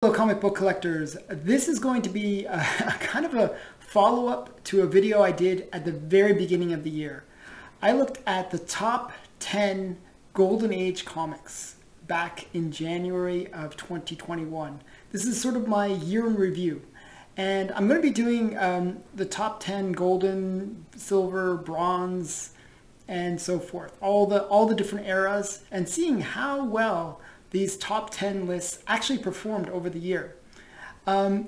Hello comic book collectors, this is going to be a kind of a follow-up to a video I did at the very beginning of the year. I looked at the top 10 Golden Age comics back in January of 2021. This is sort of my year in review. And I'm going to be doing the top 10 golden, silver, bronze, and so forth. All the different eras and seeing how well these top 10 lists actually performed over the year.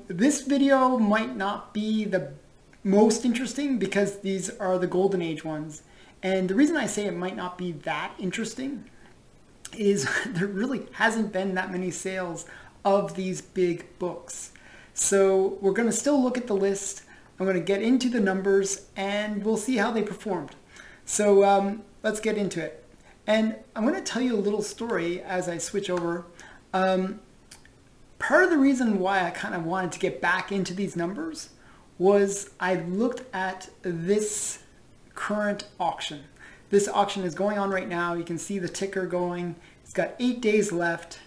This video might not be the most interesting because these are the Golden Age ones. And the reason I say it might not be that interesting is there really hasn't been that many sales of these big books. So we're going to still look at the list. I'm going to get into the numbers and we'll see how they performed. So let's get into it. And I'm going to tell you a little story as I switch over. Part of the reason why I kind of wanted to get back into these numbers was I looked at this current auction. This auction is going on right now. You can see the ticker going. It's got 8 days left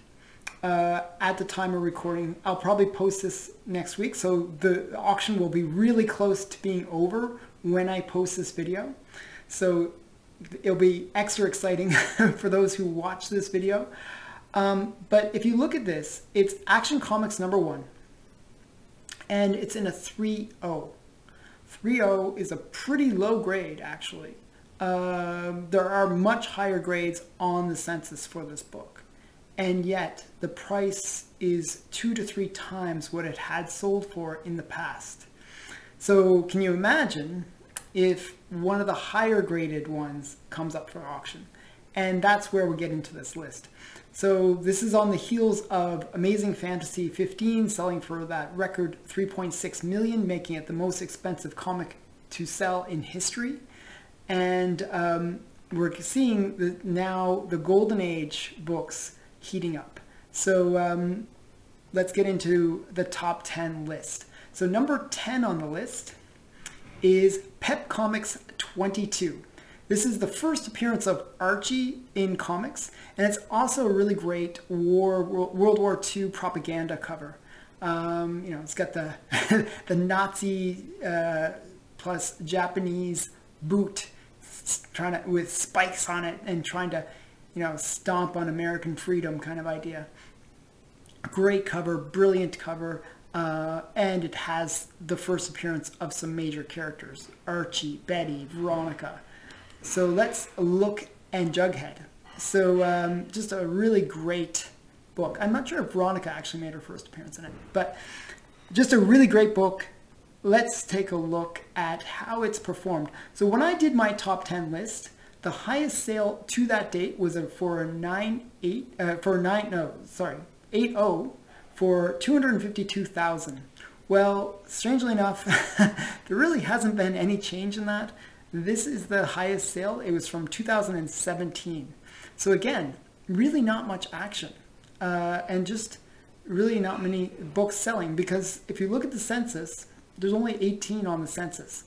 at the time of recording. I'll probably post this next week, so the auction will be really close to being over when I post this video. So it'll be extra exciting for those who watch this video. But if you look at this, it's Action Comics #1. And it's in a 3.0. 3.0 is a pretty low grade, actually. There are much higher grades on the census for this book. And yet, the price is 2 to 3 times what it had sold for in the past. So can you imagine if one of the higher graded ones comes up for auction? And that's where we get into this list. So this is on the heels of Amazing Fantasy 15 selling for that record 3.6 million, making it the most expensive comic to sell in history. And we're seeing now the Golden Age books heating up. So let's get into the top 10 list. So number 10 on the list is Pep Comics 22. This is the first appearance of Archie in comics, and it's also a really great World War II propaganda cover. You know, it's got the the Nazi plus Japanese boot, with spikes on it and trying to, you know, stomp on American freedom kind of idea. Great cover, brilliant cover. And it has the first appearance of some major characters: Archie, Betty, Veronica. So let's look, and Jughead. So just a really great book. I'm not sure if Veronica actually made her first appearance in it, but just a really great book. Let's take a look at how it's performed. So when I did my top 10 list, the highest sale to that date was for a 8.0 for 252,000. Well, strangely enough, there really hasn't been any change in that. This is the highest sale. It was from 2017. So again, really not much action, and just really not many books selling, because if you look at the census, there's only 18 on the census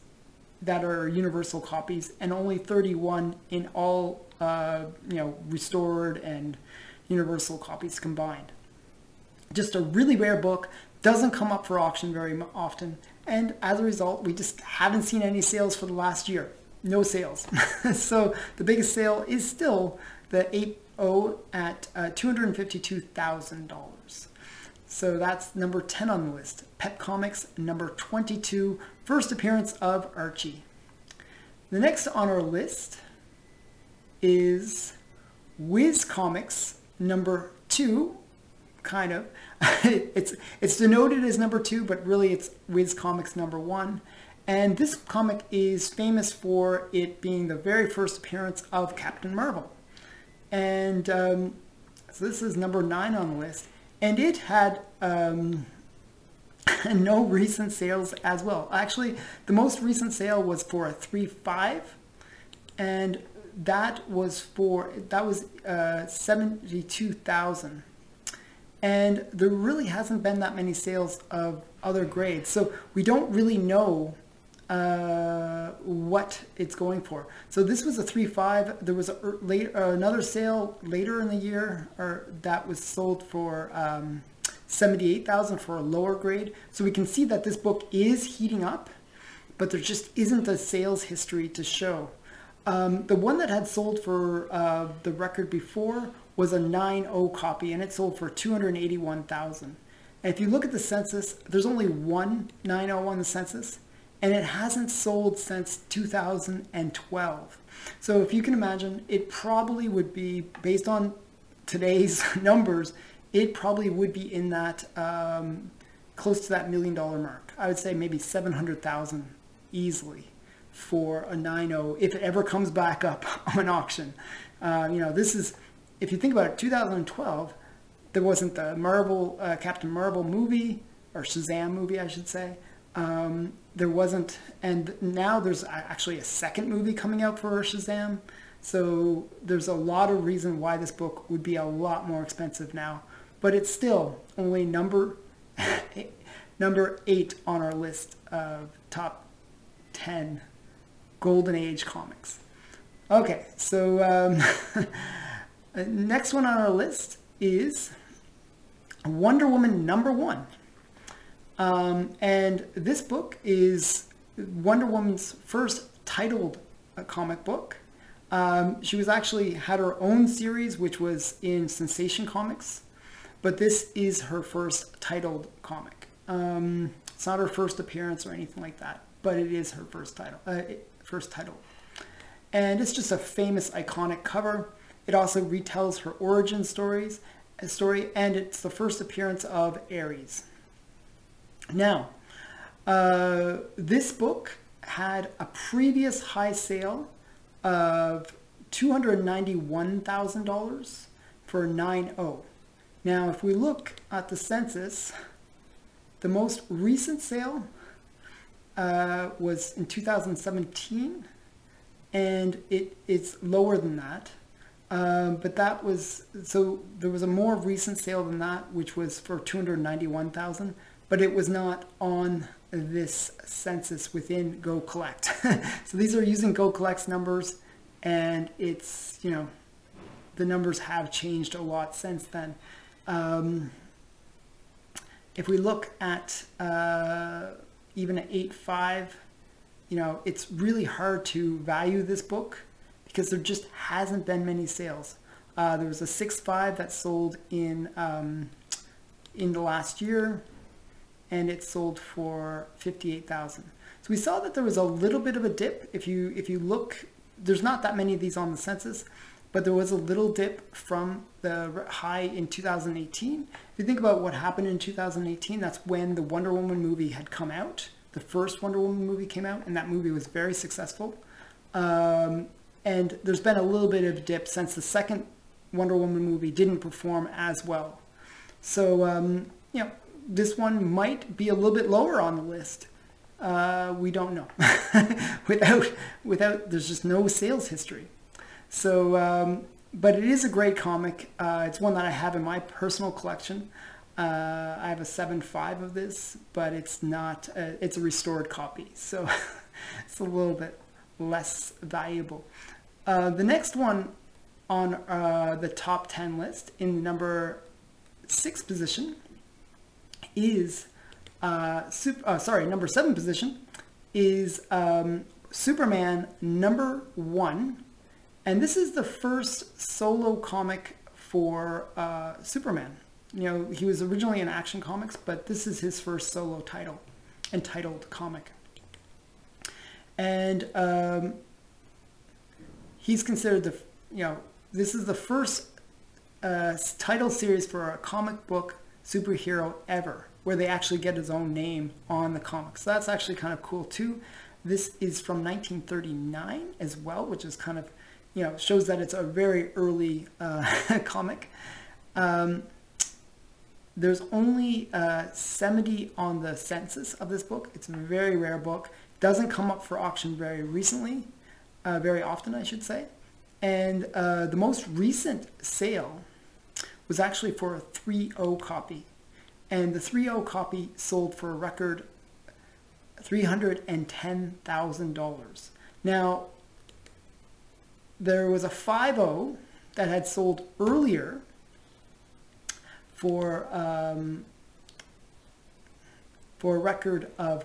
that are universal copies, and only 31 in all you know, restored and universal copies combined. Just a really rare book, doesn't come up for auction very often, and as a result, we just haven't seen any sales for the last year. No sales. So the biggest sale is still the 8.0 at $252,000. So that's number 10 on the list. Pep Comics number 22, first appearance of Archie. The next on our list is Whiz Comics number 2. Kind of. It's denoted as number 2, but really it's Whiz Comics number 1. And this comic is famous for it being the very first appearance of Captain Marvel. And so this is number 9 on the list. And it had no recent sales as well. Actually, the most recent sale was for a 3.5, and that was 72,000. And there really hasn't been that many sales of other grades, so we don't really know what it's going for. So this was a 3.5. There was another sale later in the year that was sold for $78,000 for a lower grade. So we can see that this book is heating up, but there just isn't a sales history to show. The one that had sold for the record before was a 9.0 copy, and it sold for $281,000. And if you look at the census, there's only one 9.0 on the census, and it hasn't sold since 2012. So if you can imagine, it probably would be, based on today's numbers, it probably would be in that, close to that $1 million mark. I would say maybe 700,000 easily for a 9.0 if it ever comes back up on auction. This is, if you think about it, 2012, there wasn't the Marvel, Captain Marvel movie, or Shazam movie, I should say. There wasn't, and now there's actually a second movie coming out for Shazam. So there's a lot of reason why this book would be a lot more expensive now. But it's still only number 8 on our list of top 10 Golden Age comics. Okay, so next one on our list is Wonder Woman #1. And this book is Wonder Woman's first titled comic book. She was actually had her own series, which was in Sensation Comics, but this is her first titled comic. It's not her first appearance or anything like that, but it is her first title. And it's just a famous, iconic cover. It also retells her origin story, and it's the first appearance of Ares. Now, this book had a previous high sale of $291,000 for 9.0. Now, if we look at the census, the most recent sale was in 2017, and it's lower than that. But that was, so there was a more recent sale than that, which was for $291,000, but it was not on this census within Go Collect. So these are using Go Collect's numbers, and it's, the numbers have changed a lot since then. If we look at even at 8.5, it's really hard to value this book because there just hasn't been many sales. There was a 6.5 that sold in the last year, and it sold for $58,000. So we saw that there was a little bit of a dip. If you look, there's not that many of these on the census, but there was a little dip from the high in 2018. If you think about what happened in 2018, that's when the Wonder Woman movie had come out. The first Wonder Woman movie came out, and that movie was very successful. And there's been a little bit of a dip since the second Wonder Woman movie didn't perform as well. So, this one might be a little bit lower on the list. We don't know. without, there's just no sales history. So, but it is a great comic. It's one that I have in my personal collection. I have a 7.5 of this, but it's not, it's a restored copy. So it's a little bit less valuable. The next one on the top 10 list in the number 6 position is, number 7 position is Superman #1. And this is the first solo comic for Superman. He was originally in Action Comics, but this is his first solo entitled comic. And he's considered this is the first title series for a comic book superhero ever, where they actually get his own name on the comic. So that's actually kind of cool too. This is from 1939 as well, which is kind of, shows that it's a very early comic. There's only 70 on the census of this book. It's a very rare book. Doesn't come up for auction very often, I should say. And the most recent sale was actually for a 3.0 copy. And the 3.0 copy sold for a record $310,000. Now, there was a 5.0 that had sold earlier for for a record of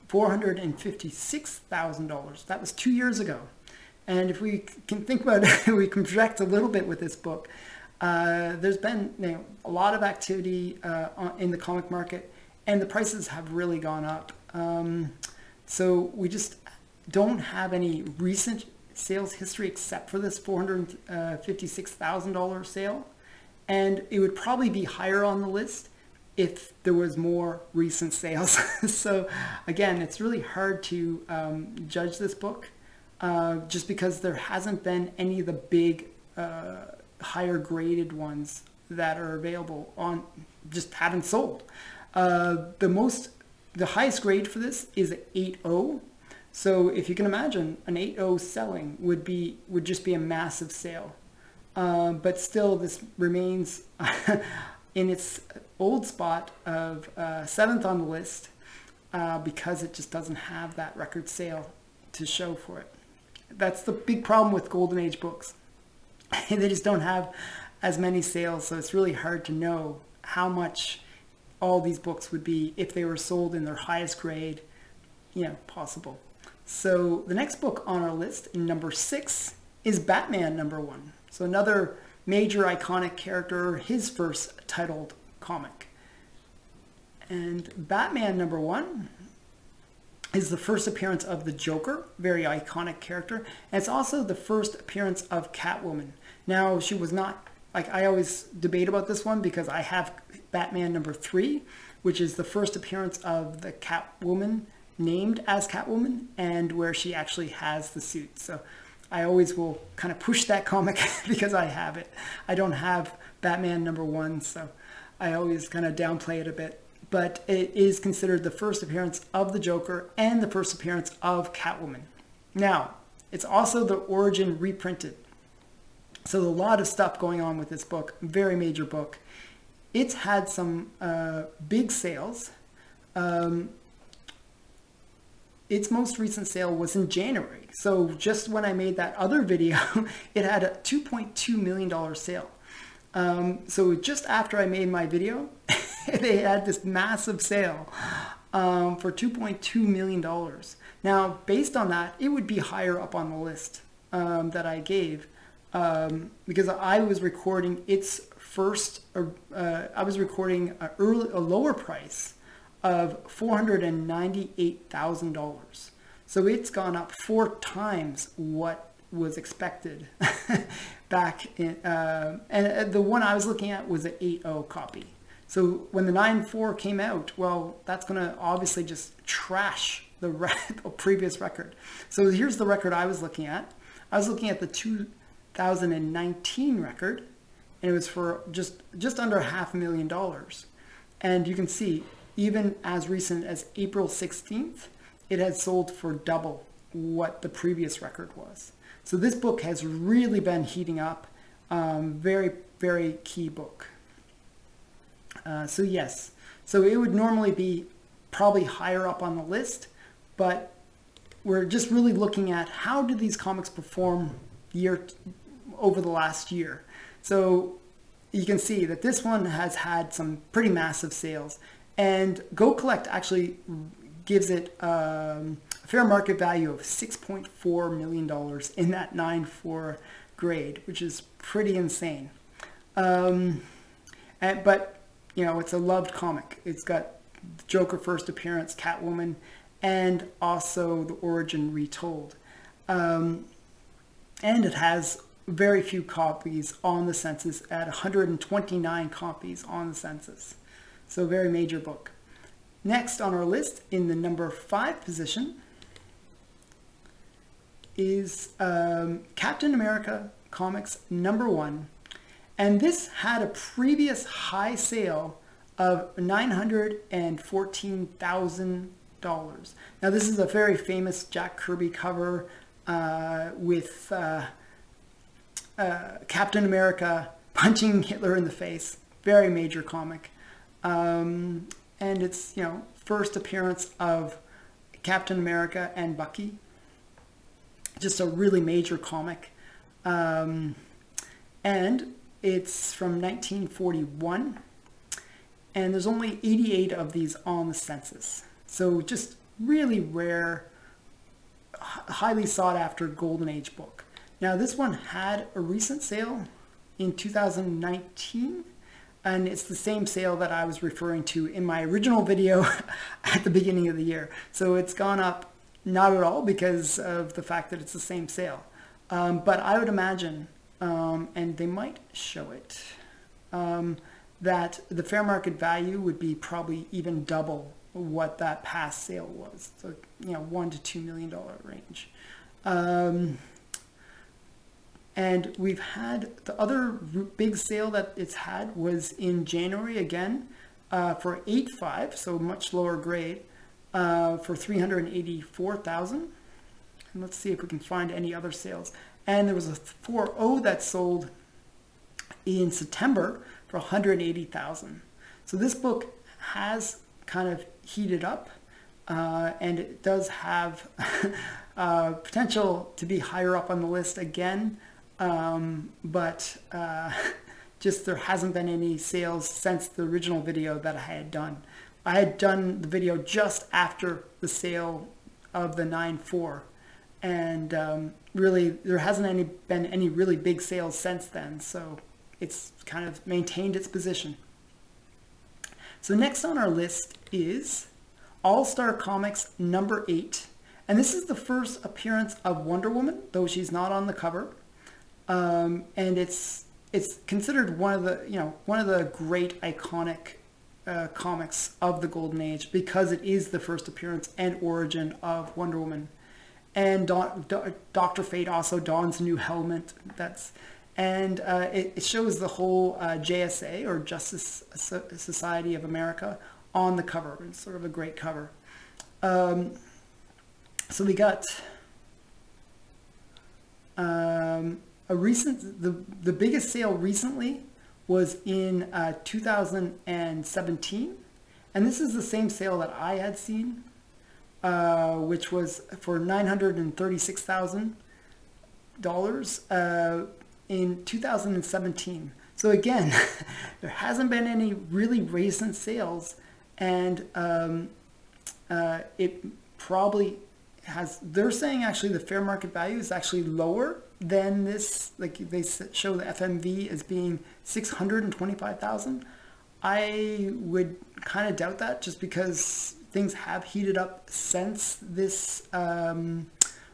$456,000. That was 2 years ago. And if we can think about it, we can project a little bit with this book. There's been a lot of activity in the comic market, and the prices have really gone up. So we just don't have any recent sales history except for this $456,000 sale. And it would probably be higher on the list if there was more recent sales. So again, it's really hard to judge this book just because there hasn't been any of the big higher graded ones that are available on, just haven't sold. The highest grade for this is an 8.0. So if you can imagine, an 8.0 selling would just be a massive sale. But still, this remains in its old spot of 7th on the list because it just doesn't have that record sale to show for it. That's the big problem with Golden Age books. They just don't have as many sales, so it's really hard to know how much all these books would be if they were sold in their highest grade, possible. So the next book on our list, in number 6, is Batman #1. So another major iconic character, his first titled comic. And Batman #1 is the first appearance of the Joker, very iconic character. And it's also the first appearance of Catwoman. Now, she was not, I always debate about this one because I have Batman #3, which is the first appearance of the Catwoman named as Catwoman and where she actually has the suit. So I always will kind of push that comic because I have it. I don't have Batman #1, so I always kind of downplay it a bit. But it is considered the first appearance of the Joker and the first appearance of Catwoman. Now, it's also the origin reprinted. So a lot of stuff going on with this book, very major book. It's had some big sales. Its most recent sale was in January. So just when I made that other video, it had a $2.2 million sale. So just after I made my video, they had this massive sale for $2.2 million. Now, based on that, it would be higher up on the list that I gave because I was recording its first, I was recording a lower price of $498,000. So it's gone up 4 times what was expected back in, and the one I was looking at was an 8.0 copy. So when the 9.4 came out, well, that's going to obviously just trash the previous record. So here's the record I was looking at. I was looking at the 2019 record, and it was for just under $500,000. And you can see, even as recent as April 16th, it had sold for double what the previous record was. So this book has really been heating up. Very, very key book. So yes, so it would normally be probably higher up on the list, but we're just really looking at how did these comics perform over the last year. So you can see that this one has had some pretty massive sales, and Go Collect actually gives it a fair market value of $6.4 million in that 9.4 grade, which is pretty insane. But it's a loved comic. It's got Joker first appearance, Catwoman, and also the origin retold. And it has very few copies on the census, at 129 copies on the census. So very major book. Next on our list, in the number 5 position, is Captain America Comics #1. And this had a previous high sale of $914,000. Now this is a very famous Jack Kirby cover with Captain America punching Hitler in the face. Very major comic. And it's, first appearance of Captain America and Bucky. Just a really major comic. And it's from 1941. and there's only 88 of these on the census. So just really rare, highly sought after Golden Age book. Now this one had a recent sale in 2019, and it's the same sale that I was referring to in my original video at the beginning of the year. So it's gone up, not at all because of the fact that it's the same sale. But I would imagine, and they might show it, that the fair market value would be probably even double what that past sale was. So, you know, $1 to $2 million range. And we've had the other big sale that it's had was in January again for 8.5, so much lower grade, for $384,000. And let's see if we can find any other sales. And there was a 4.0 that sold in September for $180,000. So this book has kind of heated up, and it does have potential to be higher up on the list again. But just there hasn't been any sales since the original video that I had done. I had done the video just after the sale of the 9.4, and really there hasn't been any really big sales since then, so it's kind of maintained its position. So next on our list is All-Star Comics number 8, and this is the first appearance of Wonder Woman, though she's not on the cover. And it's considered one of the great iconic comics of the Golden Age because it is the first appearance and origin of Wonder Woman. And Dr. Fate also dons a new helmet. It shows the whole JSA, or Justice Society of America, on the cover. It's sort of a great cover. So we got the biggest sale recently was in 2017, and this is the same sale that I had seen, which was for $936,000 in 2017. So again, there hasn't been any really recent sales, and it probably has. They're saying actually the fair market value is actually lower than this. Like they show the FMV as being $625,000. I would kind of doubt that, just because things have heated up since this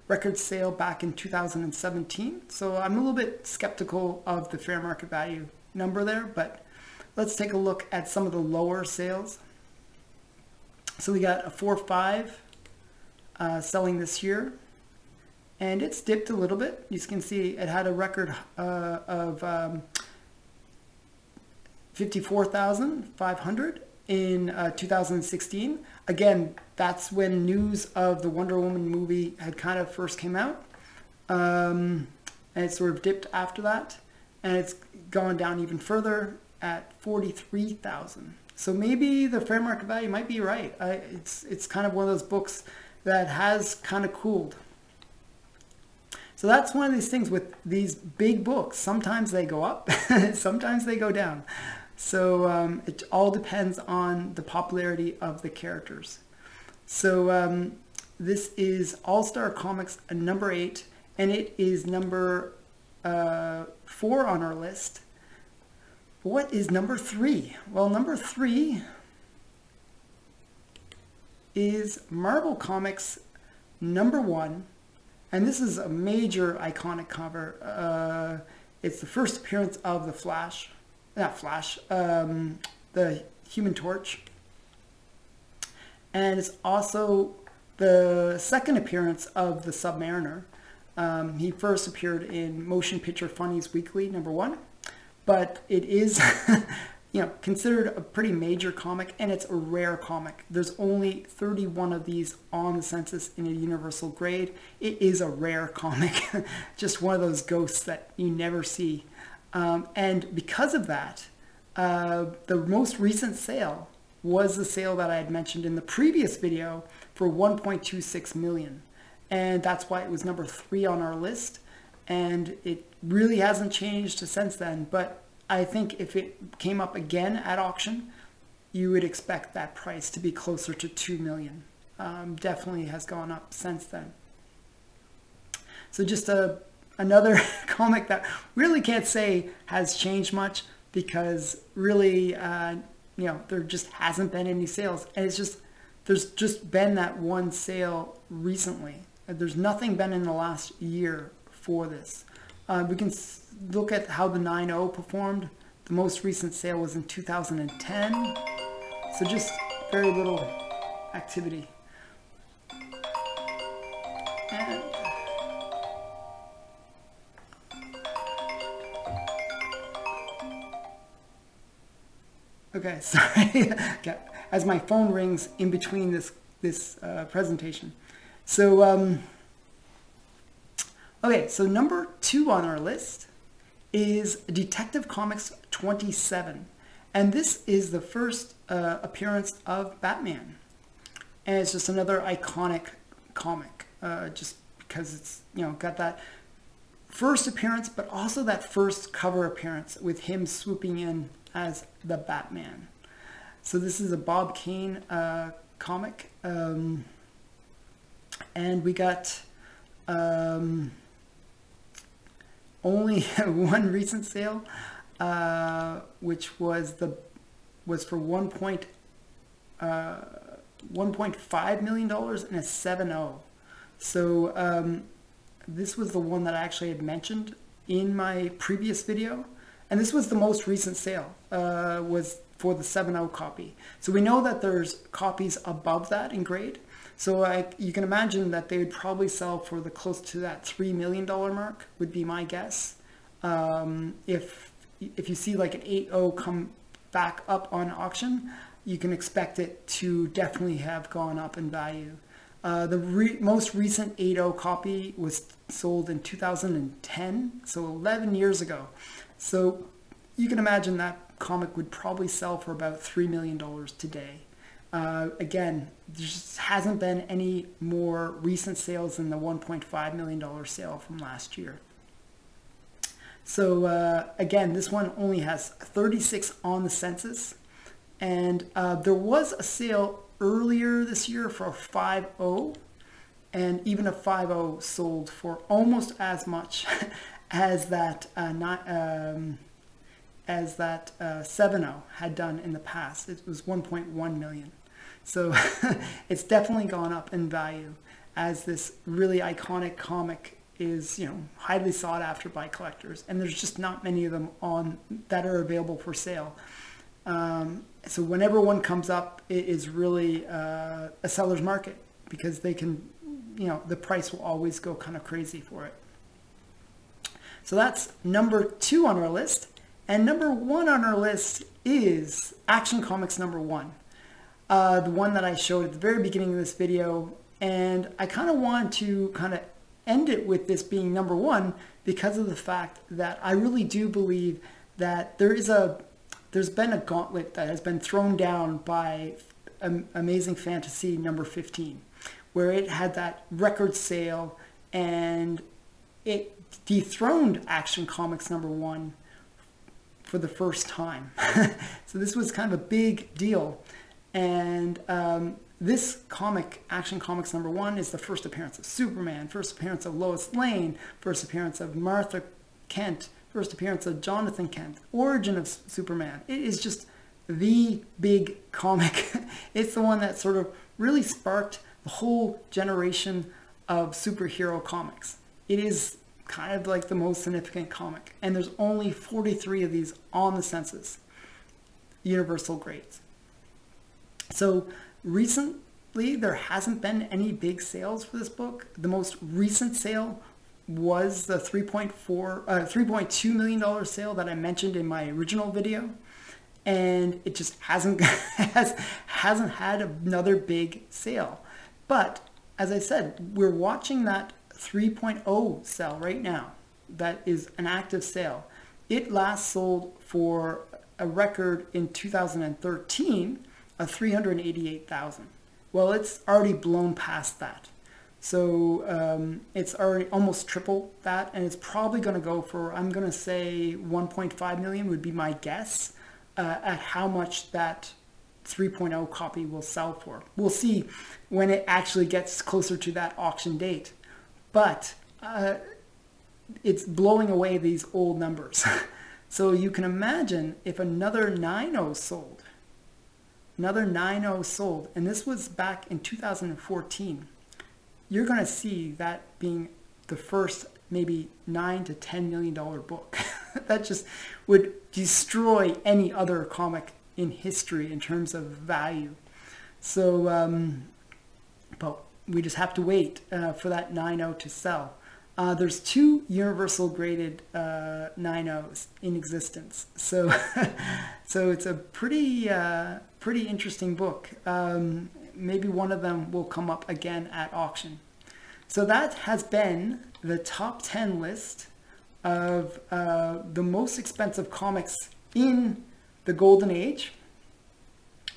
record sale back in 2017. So I'm a little bit skeptical of the fair market value number there, but let's take a look at some of the lower sales. So we got a 4.5 selling this year, and it's dipped a little bit. You can see it had a record of 54,500 in 2016. Again, that's when news of the Wonder Woman movie had kind of first came out, and it sort of dipped after that, and it's gone down even further at 43,000. So maybe the fair market value might be right. It's kind of one of those books that has kind of cooled. So that's one of these things with these big books. Sometimes they go up, sometimes they go down. So it all depends on the popularity of the characters. So this is All-Star Comics number 8, and it is number 4 on our list. What is number 3? Well, number 3 is Marvel Comics number 1, and this is a major iconic cover. It's the first appearance of the Flash. Not Flash, the Human Torch. And it's also the second appearance of the Submariner. He first appeared in Motion Picture Funnies Weekly number 1, but it is considered a pretty major comic, and it's a rare comic. There's only 31 of these on the census in a universal grade. It is a rare comic, just one of those ghosts that you never see. And because of that, the most recent sale was the sale that I had mentioned in the previous video for $1.26 million. And that's why it was number 3 on our list. And it really hasn't changed since then. But I think if it came up again at auction, you would expect that price to be closer to 2 million. Definitely has gone up since then. So just another comic that really can't say has changed much, because really, there just hasn't been any sales. And there's just been that one sale recently. There's nothing been in the last year for this. We can look at how the 9.0 performed. The most recent sale was in 2010. So just very little activity. And okay, sorry. As my phone rings in between this presentation. So okay, so number 2 on our list is Detective Comics 27, and this is the first appearance of Batman, and it's just another iconic comic, just because it's got that first appearance, but also that first cover appearance with him swooping in as the Batman. So this is a Bob Kane comic, and we got only one recent sale, which was for $1.5 million and a 7.0. So this was the one that I actually had mentioned in my previous video, and this was the most recent sale, was for the 7.0 copy. So we know that there's copies above that in grade. So you can imagine that they would probably sell for the close to that $3 million mark, would be my guess. If you see like an 8.0 come back up on auction, you can expect it to definitely have gone up in value. The most recent 8.0 copy was sold in 2010, so 11 years ago. So you can imagine that comic would probably sell for about $3 million today. Again, there just hasn't been any more recent sales than the $1.5 million sale from last year. So again, this one only has 36 on the census, and there was a sale earlier this year for a 5.0, and even a 5.0 sold for almost as much as that 7.0 had done in the past. It was 1.1 million. So it's definitely gone up in value, as this really iconic comic is, highly sought after by collectors, and there's just not many of them that are available for sale. So whenever one comes up, it is really a seller's market, because they can, the price will always go kind of crazy for it. So that's number 2 on our list, and number 1 on our list is Action Comics number 1. The one that I showed at the very beginning of this video, and I kind of want to end it with this being number 1 because of the fact that I really do believe that there's been a gauntlet that has been thrown down by Amazing Fantasy number 15, where it had that record sale and it dethroned Action Comics number 1 for the first time. So this was kind of a big deal. And this comic, Action Comics number 1, is the first appearance of Superman, first appearance of Lois Lane, first appearance of Martha Kent, first appearance of Jonathan Kent, origin of Superman. It is just the big comic. It's the one that sort of really sparked the whole generation of superhero comics. It is kind of like the most significant comic, and there's only 43 of these on the census, universal grades. So recently, there hasn't been any big sales for this book. The most recent sale was the $3.2 million sale that I mentioned in my original video, and it just hasn't had another big sale. But as I said, we're watching that 3.0 sale right now. That is an active sale. It last sold for a record in 2013 of 388,000. Well, it's already blown past that. So it's already almost triple that, and it's probably going to go for, I'm going to say 1.5 million would be my guess at how much that 3.0 copy will sell for. We'll see when it actually gets closer to that auction date. But it's blowing away these old numbers. So you can imagine if another 9.0 sold, and this was back in 2014, you're going to see that being the first maybe $9 to $10 million book. That just would destroy any other comic in history in terms of value. So, but we just have to wait for that 9.0 to sell. There's 2 universal graded 9.0s in existence. So, so it's a pretty interesting book. Maybe one of them will come up again at auction. So that has been the top 10 list of the most expensive comics in the Golden Age.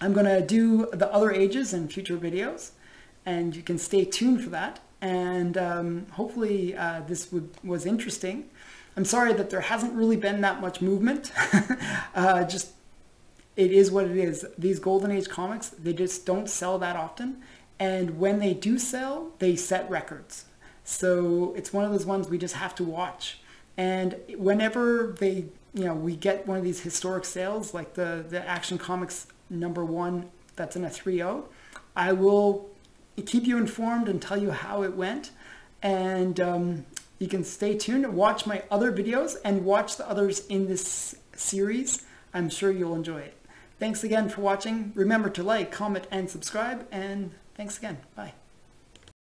I'm going to do the other ages in future videos, and you can stay tuned for that. And hopefully this was interesting. I'm sorry that there hasn't really been that much movement. Just it is what it is. These Golden Age comics, they just don't sell that often. And when they do sell, they set records. So it's one of those ones we just have to watch. And whenever they, we get one of these historic sales, like the Action Comics #1 that's in a 3.0, I will keep you informed and tell you how it went. And you can stay tuned and watch my other videos and watch the others in this series. I'm sure you'll enjoy it. Thanks again for watching. Remember to like, comment, and subscribe. And thanks again. Bye.